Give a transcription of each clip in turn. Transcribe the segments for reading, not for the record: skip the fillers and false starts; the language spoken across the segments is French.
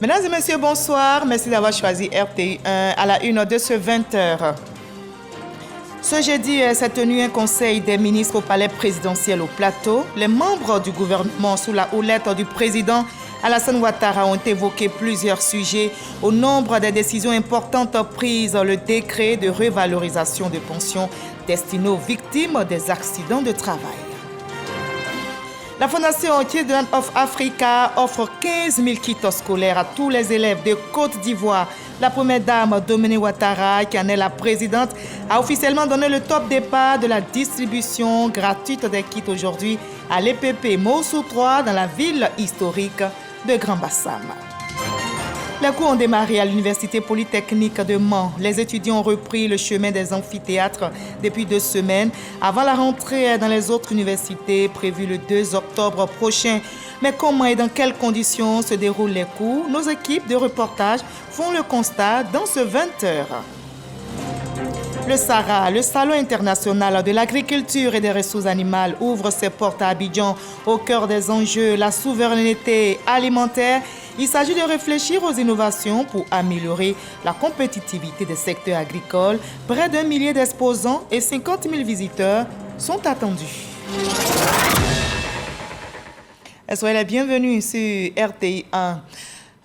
Mesdames et messieurs, bonsoir. Merci d'avoir choisi RTI1 à la une de ce 20h. Ce jeudi s'est tenu un conseil des ministres au palais présidentiel au Plateau. Les membres du gouvernement sous la houlette du président Alassane Ouattara ont évoqué plusieurs sujets. Au nombre des décisions importantes prises, le décret de revalorisation des pensions destiné aux victimes des accidents de travail. La Fondation Children of Africa offre 15 000 kits scolaires à tous les élèves de Côte d'Ivoire. La première dame, Dominique Ouattara, qui en est la présidente, a officiellement donné le top départ de la distribution gratuite des kits aujourd'hui à l'EPP Moussou 3 dans la ville historique de Grand Bassam. Les cours ont démarré à l'Université Polytechnique de Mans. Les étudiants ont repris le chemin des amphithéâtres depuis 2 semaines avant la rentrée dans les autres universités prévue le 2 octobre prochain. Mais comment et dans quelles conditions se déroulent les cours? Nos équipes de reportage font le constat dans ce 20h. Le SARA, le Salon international de l'agriculture et des ressources animales, ouvre ses portes à Abidjan. Au cœur des enjeux, la souveraineté alimentaire. Il s'agit de réfléchir aux innovations pour améliorer la compétitivité des secteurs agricoles. Près d'1 millier d'exposants et 50 000 visiteurs sont attendus. Soyez les bienvenus sur RTI1.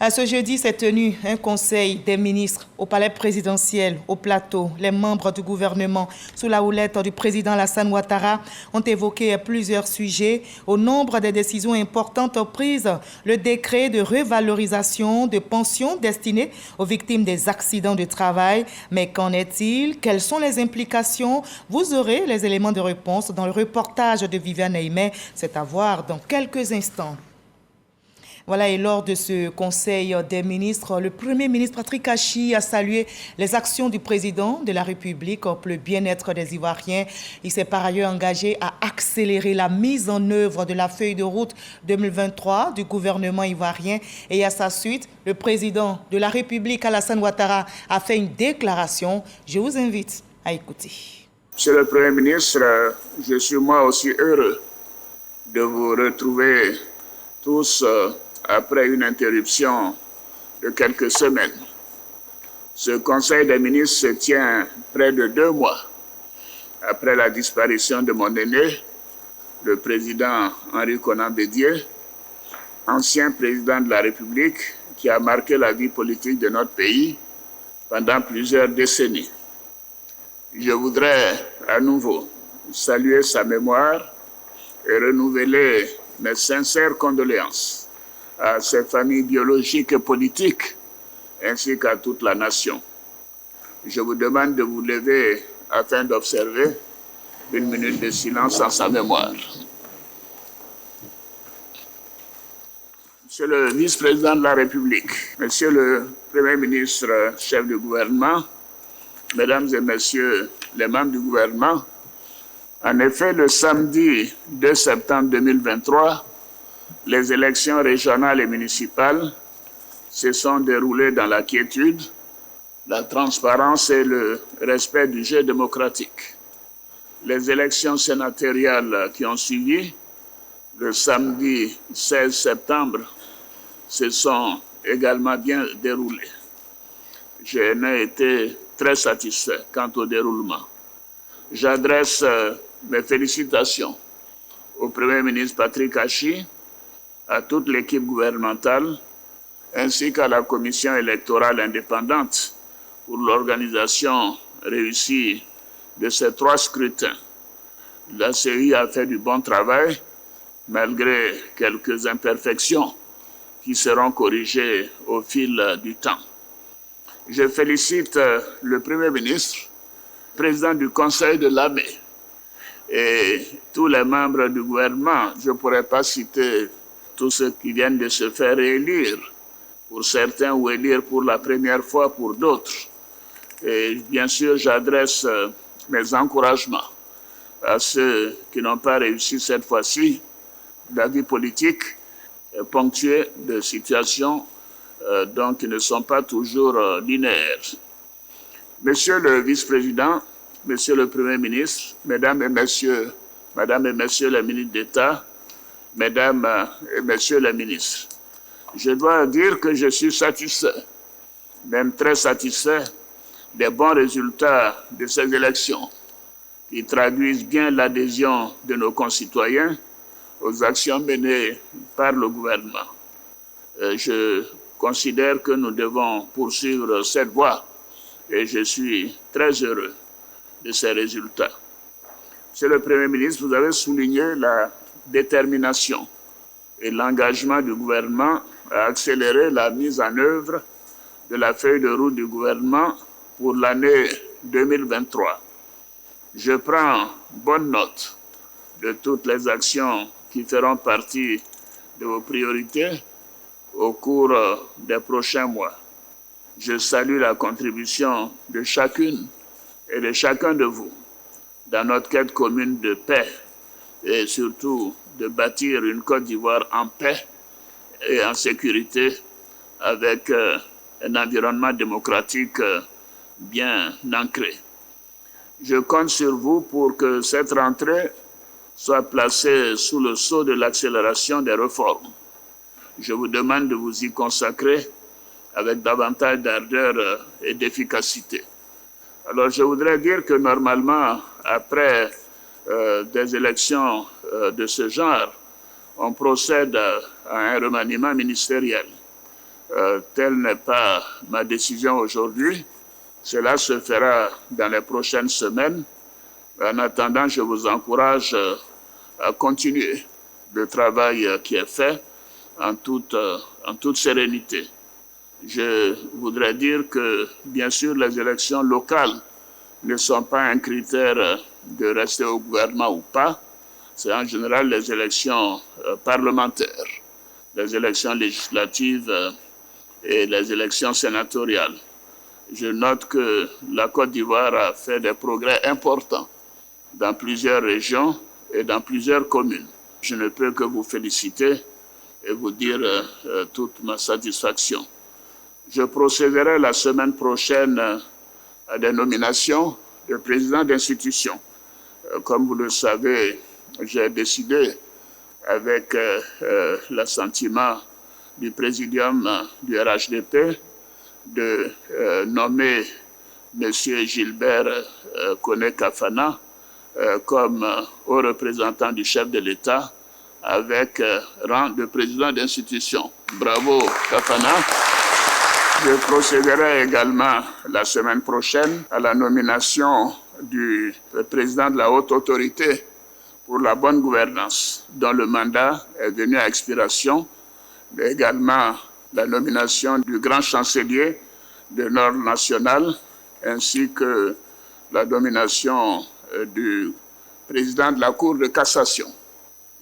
Ce jeudi s'est tenu un conseil des ministres au palais présidentiel, au Plateau. Les membres du gouvernement, sous la houlette du président Alassane Ouattara, ont évoqué plusieurs sujets. Au nombre des décisions importantes prises, le décret de revalorisation de pensions destiné aux victimes des accidents de travail. Mais qu'en est-il? Quelles sont les implications? Vous aurez les éléments de réponse dans le reportage de Viviane Aimé. C'est à voir dans quelques instants. Voilà, et lors de ce conseil des ministres, le Premier ministre Patrick Achi a salué les actions du président de la République pour le bien-être des Ivoiriens. Il s'est par ailleurs engagé à accélérer la mise en œuvre de la feuille de route 2023 du gouvernement ivoirien. Et à sa suite, le président de la République, Alassane Ouattara, a fait une déclaration. Je vous invite à écouter. Monsieur le Premier ministre, je suis moi aussi heureux de vous retrouver tous après une interruption de quelques semaines. Ce Conseil des ministres se tient près de 2 mois après la disparition de mon aîné, le président Henri Konan Bédié, ancien président de la République qui a marqué la vie politique de notre pays pendant plusieurs décennies. Je voudrais à nouveau saluer sa mémoire et renouveler mes sincères condoléances à ses familles biologiques et politiques, ainsi qu'à toute la nation. Je vous demande de vous lever afin d'observer 1 minute de silence en sa mémoire. Monsieur le vice-président de la République, monsieur le Premier ministre, chef du gouvernement, mesdames et messieurs les membres du gouvernement, en effet, le samedi 2 septembre 2023, les élections régionales et municipales se sont déroulées dans la quiétude, la transparence et le respect du jeu démocratique. Les élections sénatoriales qui ont suivi, le samedi 16 septembre, se sont également bien déroulées. Je n'ai été très satisfait quant au déroulement. J'adresse mes félicitations au Premier ministre Patrick Achi, à toute l'équipe gouvernementale, ainsi qu'à la commission électorale indépendante pour l'organisation réussie de ces 3 scrutins. La CEI a fait du bon travail, malgré quelques imperfections qui seront corrigées au fil du temps. Je félicite le Premier ministre, président du Conseil de l'AME, et tous les membres du gouvernement. Je ne pourrais pas citer tous ceux qui viennent de se faire élire, pour certains, ou élire pour la première fois pour d'autres. Et bien sûr, j'adresse mes encouragements à ceux qui n'ont pas réussi cette fois-ci. La vie politique est ponctuée de situations qui ne sont pas toujours linéaires. Monsieur le vice-président, monsieur le Premier ministre, mesdames et messieurs les ministres d'État, mesdames et messieurs les ministres, Je dois dire que je suis satisfait, même très satisfait, des bons résultats de ces élections qui traduisent bien l'adhésion de nos concitoyens aux actions menées par le gouvernement. Je considère que nous devons poursuivre cette voie et je suis très heureux de ces résultats. Monsieur le Premier ministre, vous avez souligné la détermination et l'engagement du gouvernement à accélérer la mise en œuvre de la feuille de route du gouvernement pour l'année 2023. Je prends bonne note de toutes les actions qui feront partie de vos priorités au cours des prochains mois. Je salue la contribution de chacune et de chacun de vous dans notre quête commune de paix et surtout de bâtir une Côte d'Ivoire en paix et en sécurité avec un environnement démocratique bien ancré. Je compte sur vous pour que cette rentrée soit placée sous le sceau de l'accélération des réformes. Je vous demande de vous y consacrer avec davantage d'ardeur et d'efficacité. Alors, je voudrais dire que normalement, après des élections de ce genre, on procède à un remaniement ministériel. Telle n'est pas ma décision aujourd'hui. Cela se fera dans les prochaines semaines. En attendant, je vous encourage à continuer le travail qui est fait en toute sérénité. Je voudrais dire que, bien sûr, les élections locales ne sont pas un critère de rester au gouvernement ou pas. C'est en général les élections parlementaires, les élections législatives et les élections sénatoriales. Je note que la Côte d'Ivoire a fait des progrès importants dans plusieurs régions et dans plusieurs communes. Je ne peux que vous féliciter et vous dire toute ma satisfaction. Je procéderai la semaine prochaine à des nominations de présidents d'institutions. Comme vous le savez, j'ai décidé, avec l'assentiment du présidium du RHDP, de nommer M. Gilbert Koné-Kafana comme haut représentant du chef de l'État avec rang de président d'institution. Bravo, Kafana. Je procéderai également la semaine prochaine à la nomination du président de la haute autorité pour la bonne gouvernance, dont le mandat est venu à expiration, mais également la nomination du grand chancelier de l'Ordre national, ainsi que la nomination du président de la Cour de cassation.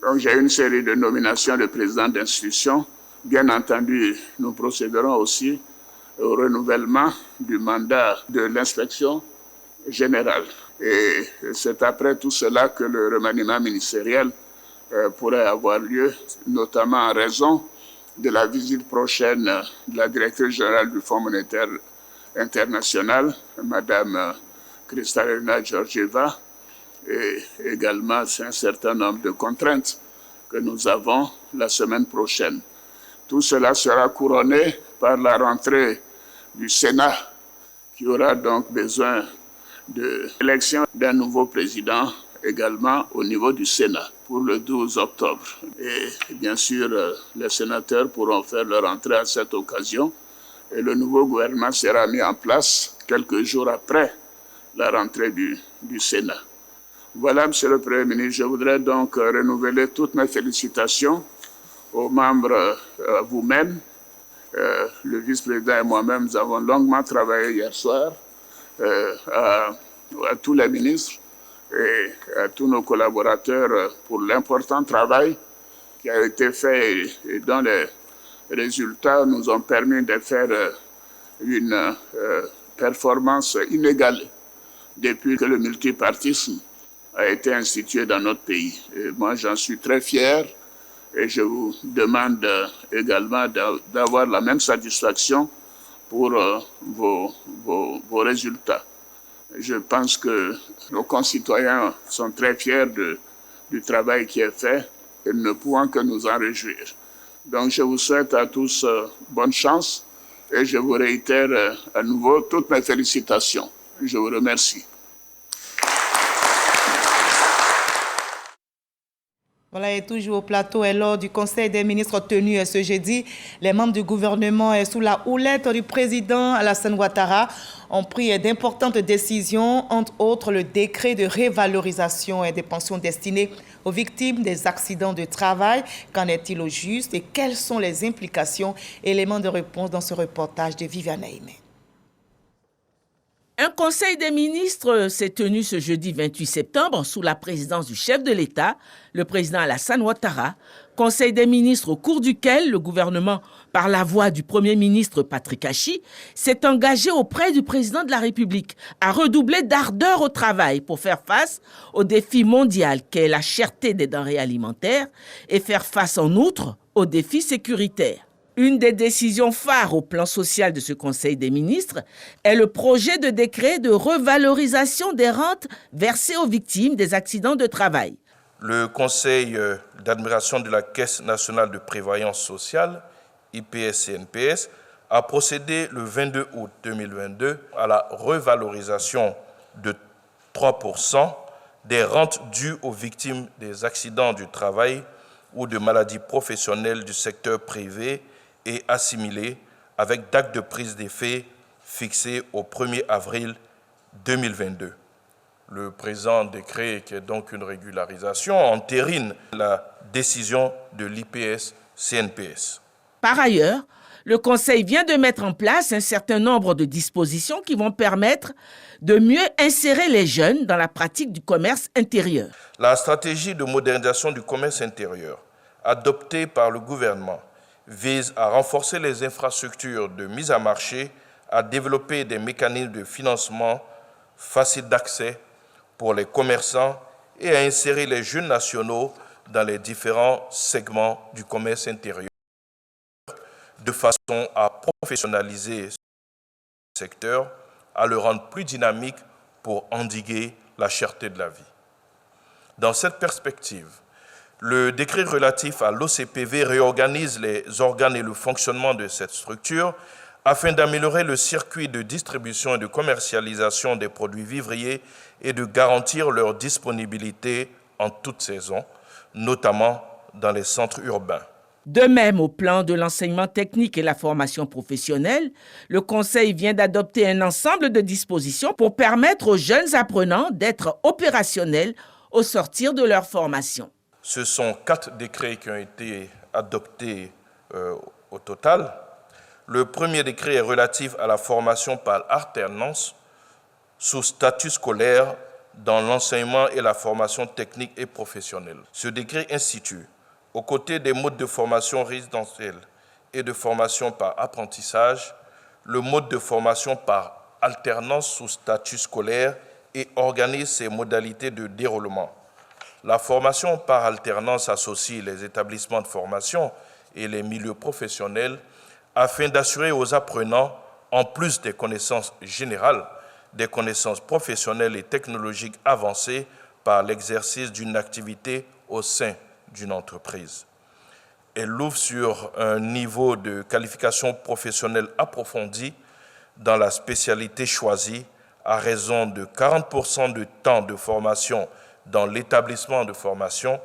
Donc j'ai une série de nominations de présidents d'institutions. Bien entendu, nous procéderons aussi au renouvellement du mandat de l'inspection générale. Et c'est après tout cela que le remaniement ministériel pourrait avoir lieu, notamment en raison de la visite prochaine de la directrice générale du Fonds monétaire international, Mme Kristalina Georgieva, et également un certain nombre de contraintes que nous avons la semaine prochaine. Tout cela sera couronné par la rentrée du Sénat, qui aura donc besoin de l'élection d'un nouveau président également au niveau du Sénat pour le 12 octobre. Et bien sûr, les sénateurs pourront faire leur entrée à cette occasion et le nouveau gouvernement sera mis en place quelques jours après la rentrée du Sénat. Voilà, Monsieur le Premier ministre, je voudrais donc renouveler toutes mes félicitations aux membres, vous-même. Le vice-président et moi-même, nous avons longuement travaillé hier soir à tous les ministres et à tous nos collaborateurs pour l'important travail qui a été fait et dont les résultats nous ont permis de faire une performance inégalée depuis que le multipartisme a été institué dans notre pays. Et moi, j'en suis très fier et je vous demande également d'avoir la même satisfaction pour vos résultats. Je pense que nos concitoyens sont très fiers du travail qui est fait et nous ne pouvons que nous en réjouir. Donc je vous souhaite à tous bonne chance et je vous réitère à nouveau toutes mes félicitations. Je vous remercie. Voilà, et toujours au plateau et lors du Conseil des ministres tenu ce jeudi, les membres du gouvernement sous la houlette du président Alassane Ouattara ont pris d'importantes décisions, entre autres le décret de révalorisation des pensions destinées aux victimes des accidents de travail. Qu'en est-il au juste et quelles sont les implications? Éléments de réponse dans ce reportage de Viviane Aimé. Un conseil des ministres s'est tenu ce jeudi 28 septembre sous la présidence du chef de l'État, le président Alassane Ouattara. Conseil des ministres au cours duquel le gouvernement, par la voix du Premier ministre Patrick Achi, s'est engagé auprès du président de la République à redoubler d'ardeur au travail pour faire face au défi mondial qu'est la cherté des denrées alimentaires et faire face en outre aux défis sécuritaires. Une des décisions phares au plan social de ce Conseil des ministres est le projet de décret de revalorisation des rentes versées aux victimes des accidents de travail. Le Conseil d'administration de la Caisse nationale de prévoyance sociale, IPS-CNPS, a procédé le 22 août 2022 à la revalorisation de 3% des rentes dues aux victimes des accidents du travail ou de maladies professionnelles du secteur privé et assimilé avec date de prise d'effet fixée au 1er avril 2022. Le présent décret, qui est donc une régularisation, entérine la décision de l'IPS-CNPS. Par ailleurs, le Conseil vient de mettre en place un certain nombre de dispositions qui vont permettre de mieux insérer les jeunes dans la pratique du commerce intérieur. La stratégie de modernisation du commerce intérieur, adoptée par le gouvernement, vise à renforcer les infrastructures de mise à marché, à développer des mécanismes de financement faciles d'accès pour les commerçants et à insérer les jeunes nationaux dans les différents segments du commerce intérieur de façon à professionnaliser ce secteur, à le rendre plus dynamique pour endiguer la cherté de la vie. Dans cette perspective, le décret relatif à l'OCPV réorganise les organes et le fonctionnement de cette structure afin d'améliorer le circuit de distribution et de commercialisation des produits vivriers et de garantir leur disponibilité en toute saison, notamment dans les centres urbains. De même, au plan de l'enseignement technique et la formation professionnelle, le Conseil vient d'adopter un ensemble de dispositions pour permettre aux jeunes apprenants d'être opérationnels au sortir de leur formation. Ce sont 4 décrets qui ont été adoptés au total. Le premier décret est relatif à la formation par alternance sous statut scolaire dans l'enseignement et la formation technique et professionnelle. Ce décret institue, aux côtés des modes de formation résidentielle et de formation par apprentissage, le mode de formation par alternance sous statut scolaire et organise ses modalités de déroulement. La formation par alternance associe les établissements de formation et les milieux professionnels afin d'assurer aux apprenants, en plus des connaissances générales, des connaissances professionnelles et technologiques avancées par l'exercice d'une activité au sein d'une entreprise. Elle ouvre sur un niveau de qualification professionnelle approfondi dans la spécialité choisie à raison de 40% de temps de formation dans l'établissement de formation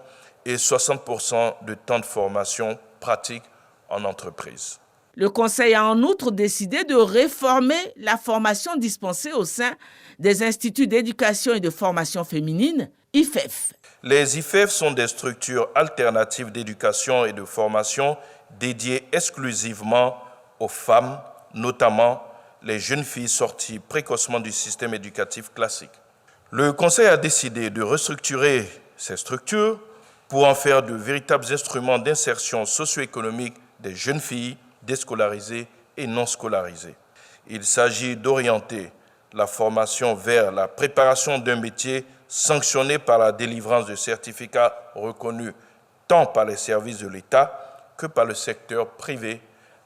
et 60% de temps de formation pratique en entreprise. Le Conseil a en outre décidé de réformer la formation dispensée au sein des instituts d'éducation et de formation féminine, IFEF. Les IFEF sont des structures alternatives d'éducation et de formation dédiées exclusivement aux femmes, notamment les jeunes filles sorties précocement du système éducatif classique. Le Conseil a décidé de restructurer ces structures pour en faire de véritables instruments d'insertion socio-économique des jeunes filles déscolarisées et non scolarisées. Il s'agit d'orienter la formation vers la préparation d'un métier sanctionné par la délivrance de certificats reconnus tant par les services de l'État que par le secteur privé,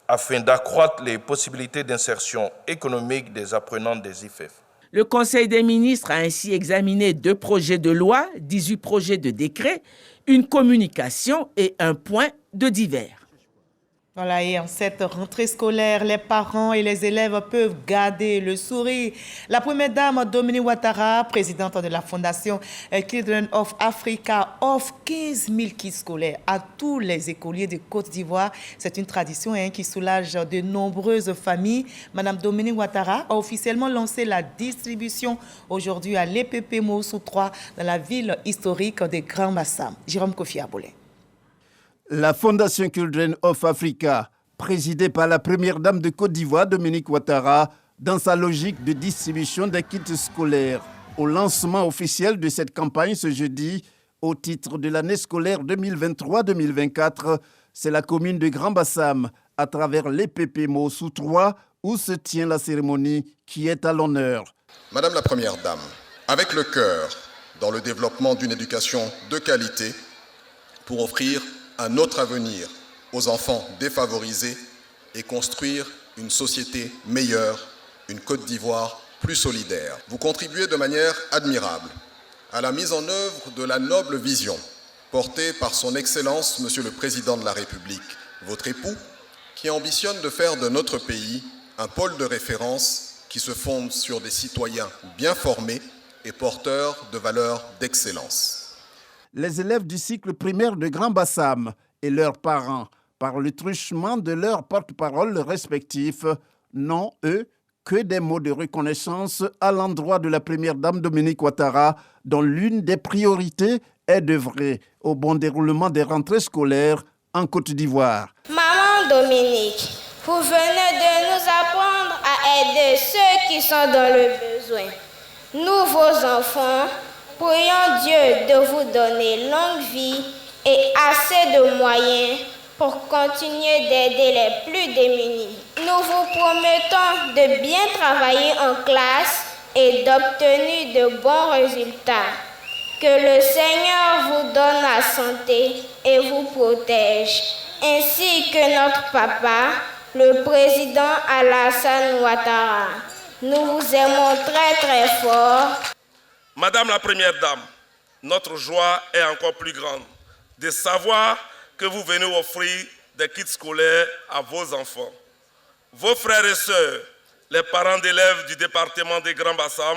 afin d'accroître les possibilités d'insertion économique des apprenantes des IFEF. Le Conseil des ministres a ainsi examiné 2 projets de loi, 18 projets de décret, une communication et un point de divers. Voilà, et en cette rentrée scolaire, les parents et les élèves peuvent garder le sourire. La première dame, Dominique Ouattara, présidente de la fondation Children of Africa, offre 15 000 kits scolaires à tous les écoliers de Côte d'Ivoire. C'est une tradition qui soulage de nombreuses familles. Madame Dominique Ouattara a officiellement lancé la distribution aujourd'hui à l'EPP Moussou 3 dans la ville historique de Grand Bassam. Jérôme Kofi Aboulé. La Fondation Children of Africa, présidée par la première dame de Côte d'Ivoire, Dominique Ouattara, dans sa logique de distribution des kits scolaires. Au lancement officiel de cette campagne ce jeudi, au titre de l'année scolaire 2023-2024, c'est la commune de Grand Bassam, à travers l'EPP Moussou 3, où se tient la cérémonie qui est à l'honneur. Madame la Première Dame, avec le cœur dans le développement d'une éducation de qualité pour offrir un autre avenir aux enfants défavorisés et construire une société meilleure, une Côte d'Ivoire plus solidaire. Vous contribuez de manière admirable à la mise en œuvre de la noble vision portée par son Excellence, Monsieur le Président de la République, votre époux, qui ambitionne de faire de notre pays un pôle de référence qui se fonde sur des citoyens bien formés et porteurs de valeurs d'excellence. Les élèves du cycle primaire de Grand Bassam et leurs parents, par le truchement de leurs porte-parole respectifs, n'ont, eux, que des mots de reconnaissance à l'endroit de la première dame Dominique Ouattara, dont l'une des priorités est d'œuvrer au bon déroulement des rentrées scolaires en Côte d'Ivoire. Maman Dominique, vous venez de nous apprendre à aider ceux qui sont dans le besoin. Nous, vos enfants, prions Dieu de vous donner longue vie et assez de moyens pour continuer d'aider les plus démunis. Nous vous promettons de bien travailler en classe et d'obtenir de bons résultats. Que le Seigneur vous donne la santé et vous protège, ainsi que notre papa, le président Alassane Ouattara. Nous vous aimons très très fort. Madame la Première Dame, notre joie est encore plus grande de savoir que vous venez offrir des kits scolaires à vos enfants. Vos frères et sœurs, les parents d'élèves du département de Grand Bassam,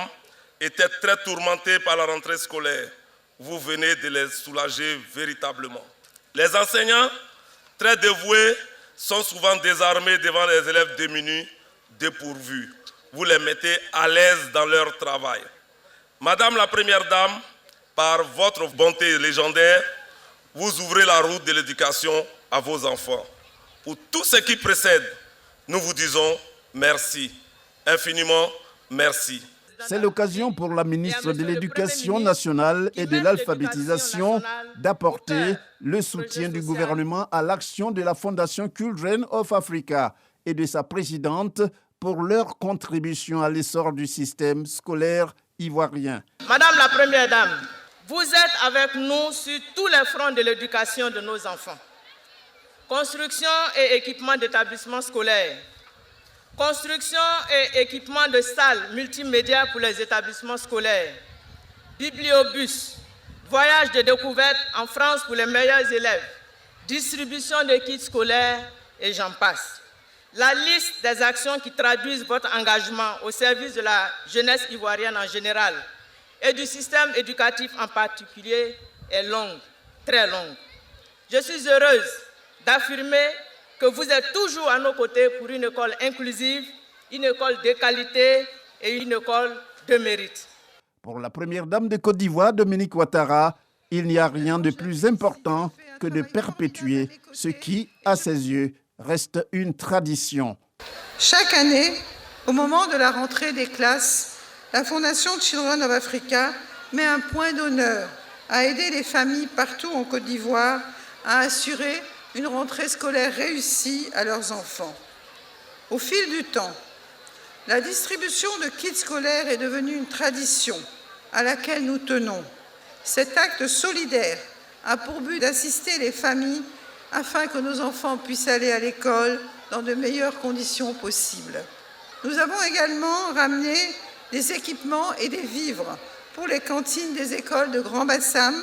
étaient très tourmentés par la rentrée scolaire. Vous venez de les soulager véritablement. Les enseignants, très dévoués, sont souvent désarmés devant les élèves démunis, dépourvus. Vous les mettez à l'aise dans leur travail. Madame la Première Dame, par votre bonté légendaire, vous ouvrez la route de l'éducation à vos enfants. Pour tout ce qui précède, nous vous disons merci, infiniment merci. C'est l'occasion pour la ministre de l'Éducation nationale et de l'alphabétisation d'apporter le soutien du gouvernement à l'action de la Fondation Children of Africa et de sa présidente pour leur contribution à l'essor du système scolaire ivoirien. Madame la Première Dame, vous êtes avec nous sur tous les fronts de l'éducation de nos enfants. Construction et équipement d'établissements scolaires. Construction et équipement de salles multimédia pour les établissements scolaires. Bibliobus. Voyage de découverte en France pour les meilleurs élèves. Distribution de kits scolaires et j'en passe. La liste des actions qui traduisent votre engagement au service de la jeunesse ivoirienne en général et du système éducatif en particulier est longue, très longue. Je suis heureuse d'affirmer que vous êtes toujours à nos côtés pour une école inclusive, une école de qualité et une école de mérite. Pour la première dame de Côte d'Ivoire, Dominique Ouattara, il n'y a rien de plus important que de perpétuer ce qui, à ses yeux, reste une tradition. Chaque année, au moment de la rentrée des classes, la Fondation Children of Africa met un point d'honneur à aider les familles partout en Côte d'Ivoire à assurer une rentrée scolaire réussie à leurs enfants. Au fil du temps, la distribution de kits scolaires est devenue une tradition à laquelle nous tenons. Cet acte solidaire a pour but d'assister les familles afin que nos enfants puissent aller à l'école dans de meilleures conditions possibles. Nous avons également ramené des équipements et des vivres pour les cantines des écoles de Grand Bassam,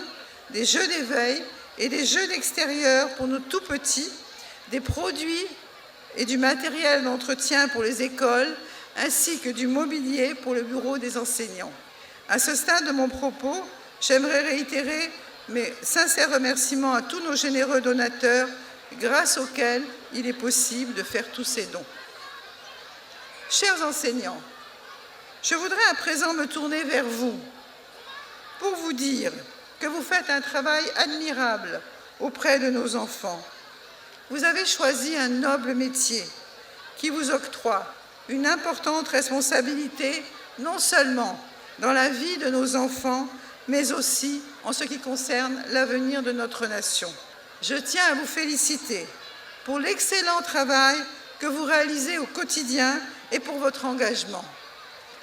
des jeux d'éveil et des jeux d'extérieur pour nos tout-petits, des produits et du matériel d'entretien pour les écoles, ainsi que du mobilier pour le bureau des enseignants. À ce stade de mon propos, j'aimerais réitérer mes sincères remerciements à tous nos généreux donateurs, grâce auxquels il est possible de faire tous ces dons. Chers enseignants, je voudrais à présent me tourner vers vous pour vous dire que vous faites un travail admirable auprès de nos enfants. Vous avez choisi un noble métier qui vous octroie une importante responsabilité, non seulement dans la vie de nos enfants, mais aussi en ce qui concerne l'avenir de notre nation. Je tiens à vous féliciter pour l'excellent travail que vous réalisez au quotidien et pour votre engagement.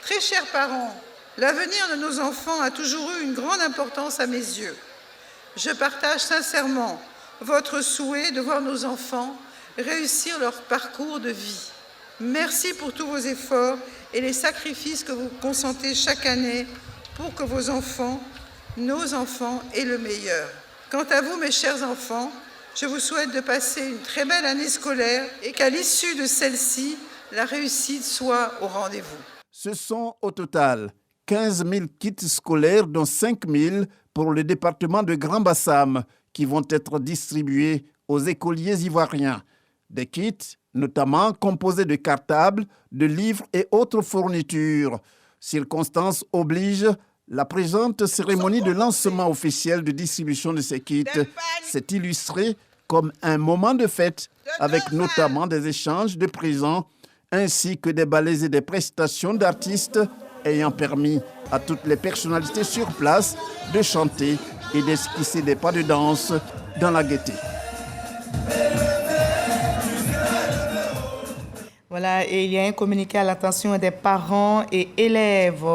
Très chers parents, l'avenir de nos enfants a toujours eu une grande importance à mes yeux. Je partage sincèrement votre souhait de voir nos enfants réussir leur parcours de vie. Merci pour tous vos efforts et les sacrifices que vous consentez chaque année pour que vos enfants, nos enfants, aient le meilleur. Quant à vous, mes chers enfants, je vous souhaite de passer une très belle année scolaire et qu'à l'issue de celle-ci, la réussite soit au rendez-vous. Ce sont au total 15 000 kits scolaires, dont 5 000 pour le département de Grand Bassam, qui vont être distribués aux écoliers ivoiriens. Des kits notamment composés de cartables, de livres et autres fournitures. Circonstance oblige, la présente cérémonie de lancement officiel de distribution de ces kits s'est illustrée comme un moment de fête, avec notamment des échanges de présents ainsi que des ballets et des prestations d'artistes ayant permis à toutes les personnalités sur place de chanter et d'esquisser des pas de danse dans la gaieté. Voilà, et il y a un communiqué à l'attention des parents et élèves,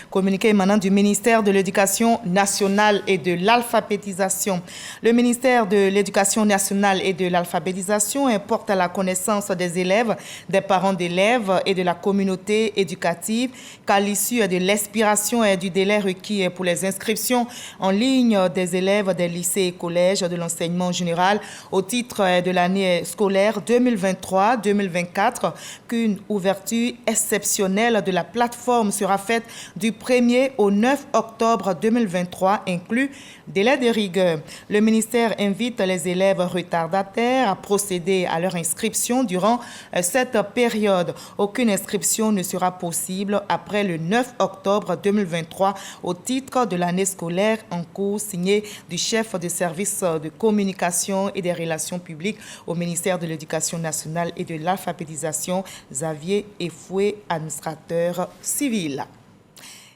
communiqué émanant du ministère de l'Éducation nationale et de l'alphabétisation. Le ministère de l'Éducation nationale et de l'alphabétisation porte à la connaissance des élèves, des parents d'élèves et de la communauté éducative qu'à l'issue de l'expiration du délai requis pour les inscriptions en ligne des élèves des lycées et collèges de l'enseignement général au titre de l'année scolaire 2023-2024, qu'une ouverture exceptionnelle de la plateforme sera faite du 1er au 9 octobre 2023, inclus délai de rigueur. Le ministère invite les élèves retardataires à procéder à leur inscription durant cette période. Aucune inscription ne sera possible après le 9 octobre 2023 au titre de l'année scolaire en cours, signé du chef de service de communication et des relations publiques au ministère de l'Éducation nationale et de l'alphabétisation, Xavier Efoué, administrateur civil.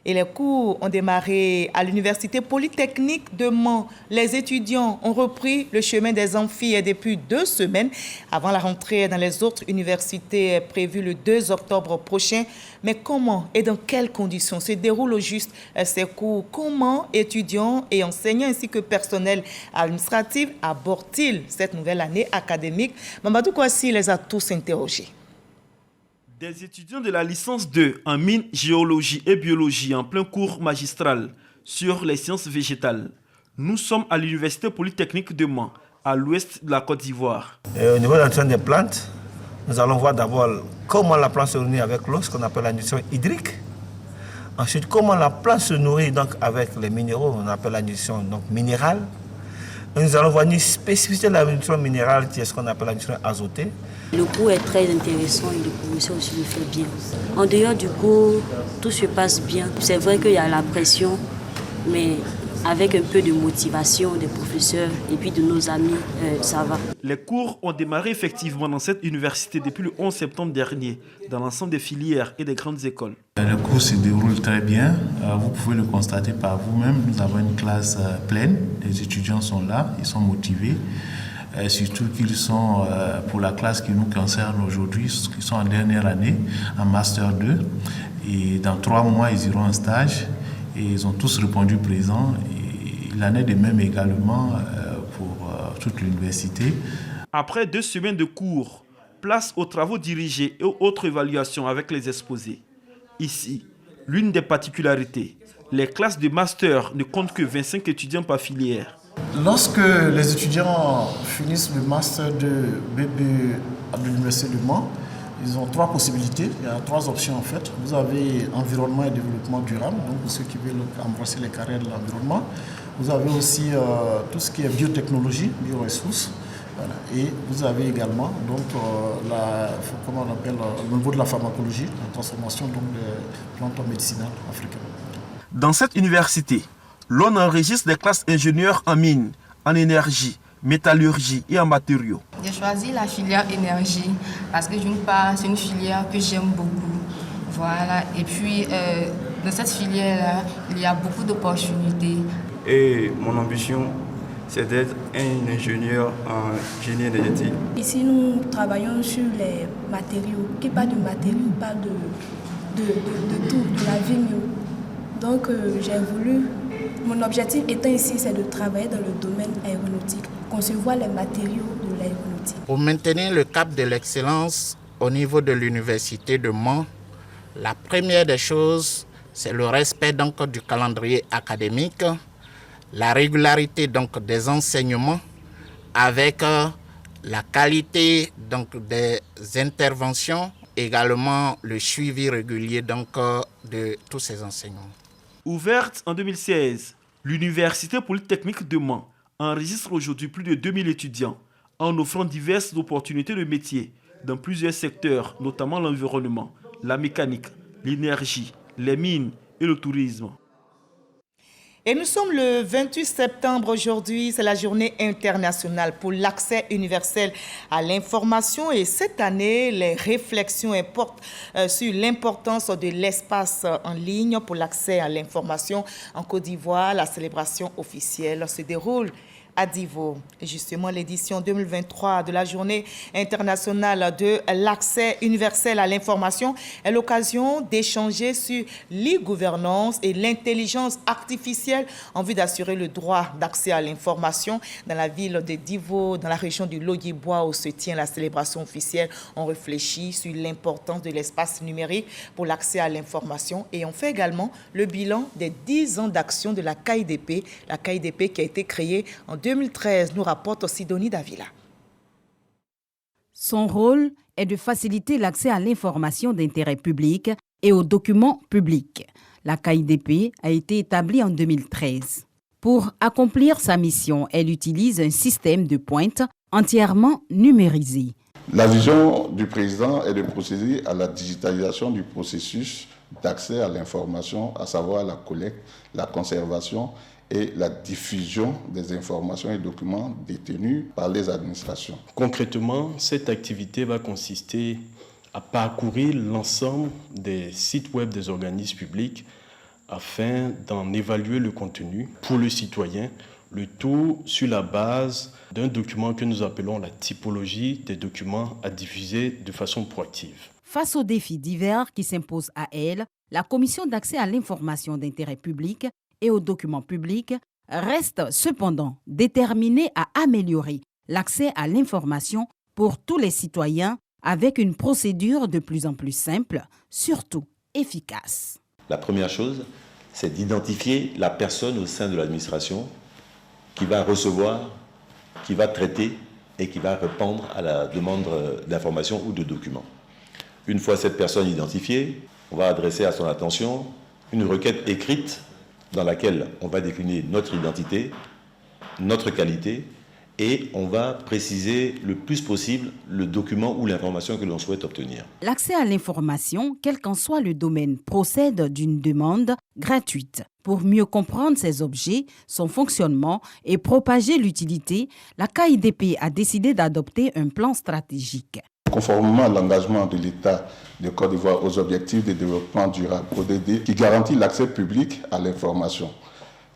Et les cours ont démarré à l'Université Polytechnique de Mans. Les étudiants ont repris le chemin des amphis depuis 2 semaines avant la rentrée dans les autres universités prévues le 2 octobre prochain. Mais comment et dans quelles conditions se déroulent au juste ces cours? Comment étudiants et enseignants ainsi que personnel administratif abordent-ils cette nouvelle année académique? Mamadou Kouassi les a tous interrogés. Des étudiants de la licence 2 en mine, géologie et biologie en plein cours magistral sur les sciences végétales. Nous sommes à l'Université Polytechnique de Mans, à l'ouest de la Côte d'Ivoire. Au niveau de la nutrition des plantes, nous allons voir d'abord comment la plante se nourrit avec l'eau, ce qu'on appelle la nutrition hydrique. Ensuite, comment la plante se nourrit donc avec les minéraux, on appelle la nutrition donc, minérale. Et nous allons voir une spécificité de la nutrition minérale qui est ce qu'on appelle la nutrition azotée. Le cours est très intéressant et le professeur aussi le fait bien. En dehors du cours, tout se passe bien. C'est vrai qu'il y a la pression, mais avec un peu de motivation des professeurs et puis de nos amis, ça va. Les cours ont démarré effectivement dans cette université depuis le 11 septembre dernier, dans l'ensemble des filières et des grandes écoles. Le cours se déroule très bien. Vous pouvez le constater par vous-même. Nous avons une classe pleine. Les étudiants sont là, ils sont motivés. Surtout qu'ils sont, pour la classe qui nous concerne aujourd'hui, qui sont en dernière année, en Master 2. Et dans 3 mois, ils iront en stage. Et ils ont tous répondu présent. Et l'année de même également pour toute l'université. Après 2 semaines de cours, place aux travaux dirigés et aux autres évaluations avec les exposés. Ici, l'une des particularités, les classes de master ne comptent que 25 étudiants par filière. Lorsque les étudiants finissent le master de BB à l'Université de Mans, ils ont 3 possibilités, il y a 3 options en fait. Vous avez environnement et développement durable, donc pour ceux qui veulent embrasser les carrières de l'environnement. Vous avez aussi tout ce qui est biotechnologie, bioressources. Voilà. Et vous avez également donc, comment on appelle, au niveau de la pharmacologie, la transformation donc, des plantes médicinales africaines. Dans cette université, l'on enregistre des classes ingénieurs en mines, en énergie, métallurgie et en matériaux. J'ai choisi la filière énergie parce que d'une part, c'est une filière que j'aime beaucoup. Voilà. Et puis, dans cette filière-là, il y a beaucoup d'opportunités. Et mon ambition, c'est d'être un ingénieur en génie énergétique. Ici, nous travaillons sur les matériaux. Qui parle de matériaux parle de tout, de la vie mieux. Donc, j'ai voulu... Mon objectif étant ici, c'est de travailler dans le domaine aéronautique, concevoir les matériaux de l'aéronautique. Pour maintenir le cap de l'excellence au niveau de l'université de Mans, la première des choses, c'est le respect donc, du calendrier académique, la régularité donc, des enseignements avec la qualité donc, des interventions, également le suivi régulier donc, de tous ces enseignements. Ouverte en 2016, l'Université polytechnique de Mans enregistre aujourd'hui plus de 2000 étudiants en offrant diverses opportunités de métiers dans plusieurs secteurs, notamment l'environnement, la mécanique, l'énergie, les mines et le tourisme. Et nous sommes le 28 septembre aujourd'hui, c'est la journée internationale pour l'accès universel à l'information et cette année, les réflexions portent sur l'importance de l'espace en ligne pour l'accès à l'information. En Côte d'Ivoire, la célébration officielle se déroule à Divo. Et justement, l'édition 2023 de la Journée internationale de l'accès universel à l'information est l'occasion d'échanger sur l'e-gouvernance et l'intelligence artificielle en vue d'assurer le droit d'accès à l'information. Dans la ville de Divo, dans la région du Lodiébois où se tient la célébration officielle, on réfléchit sur l'importance de l'espace numérique pour l'accès à l'information et on fait également le bilan des 10 ans d'action de la KIDP qui a été créée en 2013, nous rapporte Sidonie Davila. Son rôle est de faciliter l'accès à l'information d'intérêt public et aux documents publics. La KIDP a été établie en 2013. Pour accomplir sa mission, elle utilise un système de pointe entièrement numérisé. La vision du président est de procéder à la digitalisation du processus d'accès à l'information, à savoir la collecte, la conservation et la diffusion des informations et documents détenus par les administrations. Concrètement, cette activité va consister à parcourir l'ensemble des sites web des organismes publics afin d'en évaluer le contenu pour le citoyen, le tout sur la base d'un document que nous appelons la typologie des documents à diffuser de façon proactive. Face aux défis divers qui s'imposent à elle, la Commission d'accès à l'information d'intérêt public et aux documents publics reste cependant déterminée à améliorer l'accès à l'information pour tous les citoyens avec une procédure de plus en plus simple, surtout efficace. La première chose, c'est d'identifier la personne au sein de l'administration qui va recevoir, qui va traiter et qui va répondre à la demande d'information ou de documents. Une fois cette personne identifiée, on va adresser à son attention une requête écrite dans laquelle on va décliner notre identité, notre qualité, et on va préciser le plus possible le document ou l'information que l'on souhaite obtenir. L'accès à l'information, quel qu'en soit le domaine, procède d'une demande gratuite. Pour mieux comprendre ces objets, son fonctionnement et propager l'utilité, la KIDP a décidé d'adopter un plan stratégique. Conformément à l'engagement de l'État de Côte d'Ivoire aux objectifs de développement durable, ODD, qui garantit l'accès public à l'information.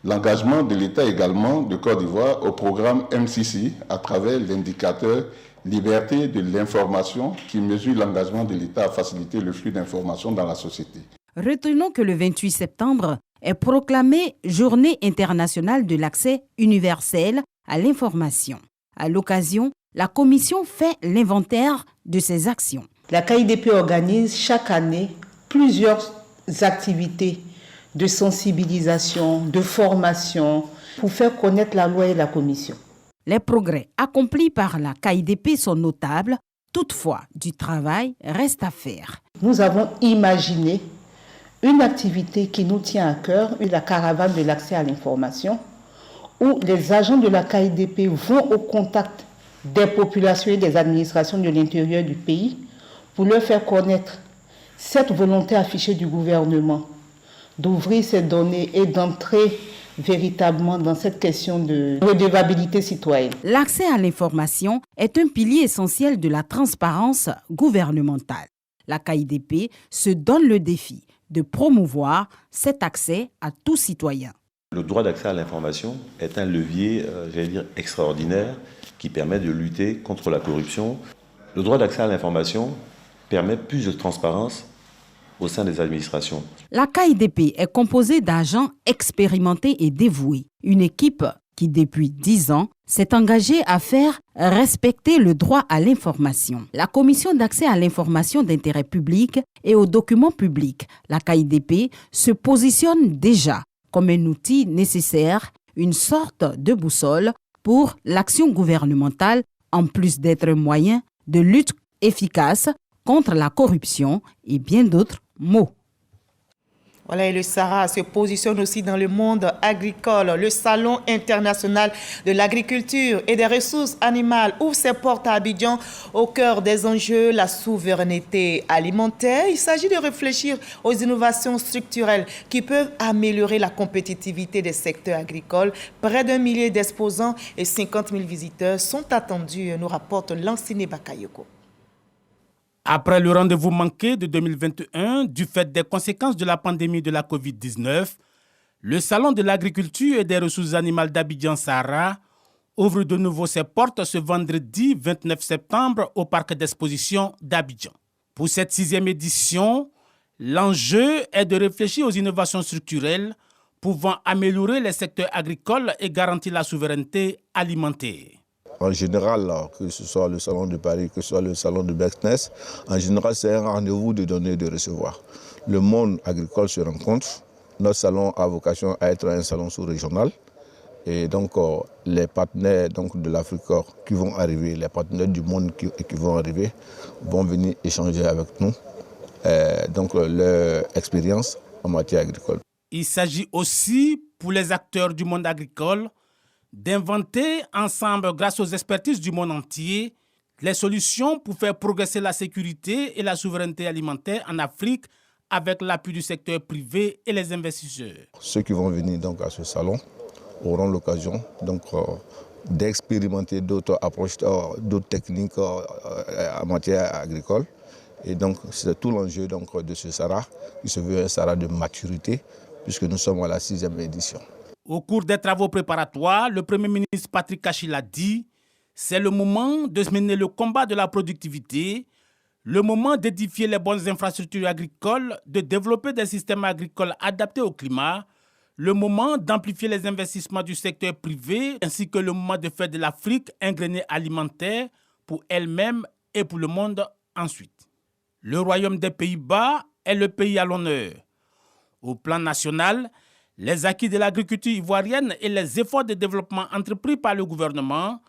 L'engagement de l'État également de Côte d'Ivoire au programme MCC à travers l'indicateur Liberté de l'information qui mesure l'engagement de l'État à faciliter le flux d'informations dans la société. Retenons que le 28 septembre est proclamée Journée internationale de l'accès universel à l'information. À l'occasion, la Commission fait l'inventaire de ses actions. La KIDP organise chaque année plusieurs activités de sensibilisation, de formation pour faire connaître la loi et la commission. Les progrès accomplis par la KIDP sont notables, toutefois, du travail reste à faire. Nous avons imaginé une activité qui nous tient à cœur, la caravane de l'accès à l'information, où les agents de la KIDP vont au contact des populations et des administrations de l'intérieur du pays pour leur faire connaître cette volonté affichée du gouvernement d'ouvrir ces données et d'entrer véritablement dans cette question de redevabilité citoyenne. L'accès à l'information est un pilier essentiel de la transparence gouvernementale. La KIDP se donne le défi de promouvoir cet accès à tout citoyen. Le droit d'accès à l'information est un levier, extraordinaire qui permet de lutter contre la corruption. Le droit d'accès à l'information permet plus de transparence au sein des administrations. La KIDP est composée d'agents expérimentés et dévoués. Une équipe qui, depuis 10 ans, s'est engagée à faire respecter le droit à l'information. La Commission d'accès à l'information d'intérêt public et aux documents publics, la KIDP, se positionne déjà comme un outil nécessaire, une sorte de boussole pour l'action gouvernementale, en plus d'être un moyen de lutte efficace contre la corruption et bien d'autres mots. Voilà, et le Sahara se positionne aussi dans le monde agricole. Le Salon international de l'agriculture et des ressources animales ouvre ses portes à Abidjan au cœur des enjeux, la souveraineté alimentaire. Il s'agit de réfléchir aux innovations structurelles qui peuvent améliorer la compétitivité des secteurs agricoles. Près d'1 millier d'exposants et 50 000 visiteurs sont attendus, nous rapporte Lanciné Bakayoko. Après le rendez-vous manqué de 2021, du fait des conséquences de la pandémie de la COVID-19, le Salon de l'agriculture et des ressources animales d'Abidjan-Sahara ouvre de nouveau ses portes ce vendredi 29 septembre au parc d'exposition d'Abidjan. Pour cette 6e édition, l'enjeu est de réfléchir aux innovations structurelles pouvant améliorer les secteurs agricoles et garantir la souveraineté alimentaire. En général, que ce soit le salon de Paris, que ce soit le salon de Beckness, en général, c'est un rendez-vous de donner et de recevoir. Le monde agricole se rencontre. Notre salon a vocation à être un salon sous-régional. Et donc, les partenaires de l'Afrique qui vont arriver, les partenaires du monde qui vont arriver, vont venir échanger avec nous leur expérience en matière agricole. Il s'agit aussi, pour les acteurs du monde agricole, d'inventer ensemble, grâce aux expertises du monde entier, les solutions pour faire progresser la sécurité et la souveraineté alimentaire en Afrique avec l'appui du secteur privé et les investisseurs. Ceux qui vont venir à ce salon auront l'occasion d'expérimenter d'autres approches, d'autres techniques en matière agricole. Et donc, c'est tout l'enjeu de ce Sahara, qui se veut un Sahara de maturité, puisque nous sommes à la 6e édition. Au cours des travaux préparatoires, le Premier ministre Patrick Kachi l'a dit, c'est le moment de mener le combat de la productivité, le moment d'édifier les bonnes infrastructures agricoles, de développer des systèmes agricoles adaptés au climat, le moment d'amplifier les investissements du secteur privé, ainsi que le moment de faire de l'Afrique un grenier alimentaire pour elle-même et pour le monde ensuite. Le Royaume des Pays-Bas est le pays à l'honneur. Au plan national, les acquis de l'agriculture ivoirienne et les efforts de développement entrepris par le gouvernement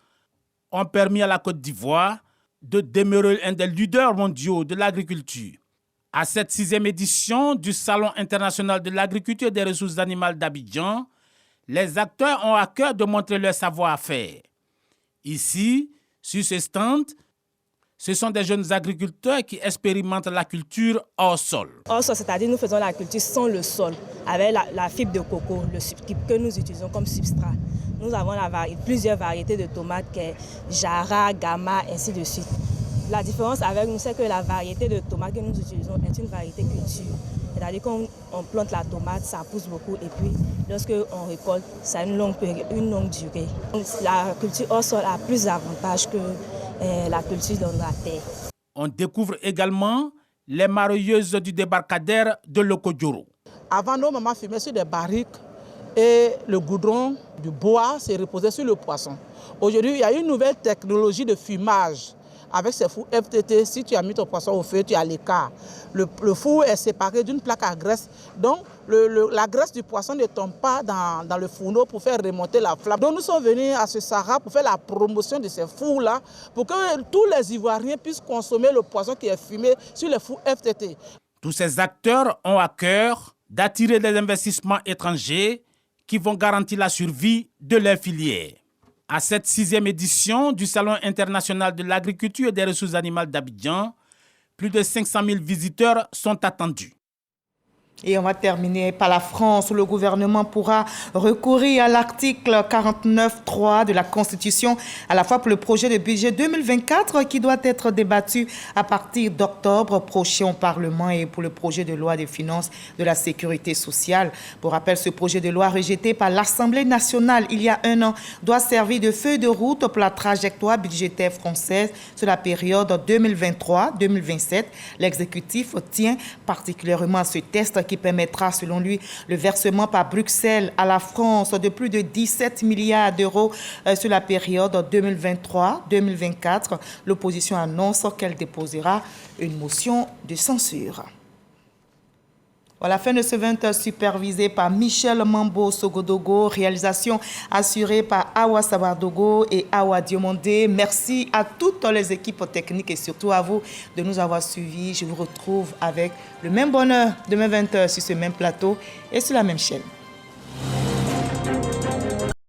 ont permis à la Côte d'Ivoire de demeurer un des leaders mondiaux de l'agriculture. À cette 6e édition du Salon international de l'agriculture et des ressources animales d'Abidjan, les acteurs ont à cœur de montrer leur savoir-faire. Ici, sur ce stand, ce sont des jeunes agriculteurs qui expérimentent la culture hors sol. Hors sol, c'est-à-dire nous faisons la culture sans le sol, avec la fibre de coco que nous utilisons comme substrat. Nous avons plusieurs variétés de tomates, Jara, Gamma, ainsi de suite. La différence avec nous, c'est que la variété de tomates que nous utilisons est une variété culture. C'est-à-dire qu'on plante la tomate, ça pousse beaucoup, et puis lorsqu'on récolte, ça a une longue durée. Donc, la culture hors sol a plus d'avantages que la culture dans la terre. On découvre également les marailleuses du débarcadère de Lokodjoro. Avant, nos mamans fumaient sur des barriques et le goudron du bois se reposait sur le poisson. Aujourd'hui, il y a une nouvelle technologie de fumage avec ces fours FTT, si tu as mis ton poisson au feu, tu as l'écart. Le four est séparé d'une plaque à graisse. Donc, la graisse du poisson ne tombe pas dans le fourneau pour faire remonter la flamme. Donc, nous sommes venus à ce Sahara pour faire la promotion de ces fours-là, pour que tous les Ivoiriens puissent consommer le poisson qui est fumé sur les fours FTT. Tous ces acteurs ont à cœur d'attirer des investissements étrangers qui vont garantir la survie de leur filière. À cette 6e édition du Salon international de l'agriculture et des ressources animales d'Abidjan, plus de 500 000 visiteurs sont attendus. Et on va terminer par la France, où le gouvernement pourra recourir à l'article 49.3 de la Constitution, à la fois pour le projet de budget 2024 qui doit être débattu à partir d'octobre prochain au Parlement et pour le projet de loi des finances de la sécurité sociale. Pour rappel, ce projet de loi rejeté par l'Assemblée nationale il y a un an doit servir de feuille de route pour la trajectoire budgétaire française sur la période 2023-2027. L'exécutif tient particulièrement à ce test qui permettra, selon lui, le versement par Bruxelles à la France de plus de 17 milliards d'euros sur la période 2023-2024. L'opposition annonce qu'elle déposera une motion de censure. Voilà, fin de ce 20 supervisé par Michel Mambo Sogodogo, réalisation assurée par Awa Sabardogo et Awa Diomondé. Merci à toutes les équipes techniques et surtout à vous de nous avoir suivis. Je vous retrouve avec le même bonheur demain 20h sur ce même plateau et sur la même chaîne.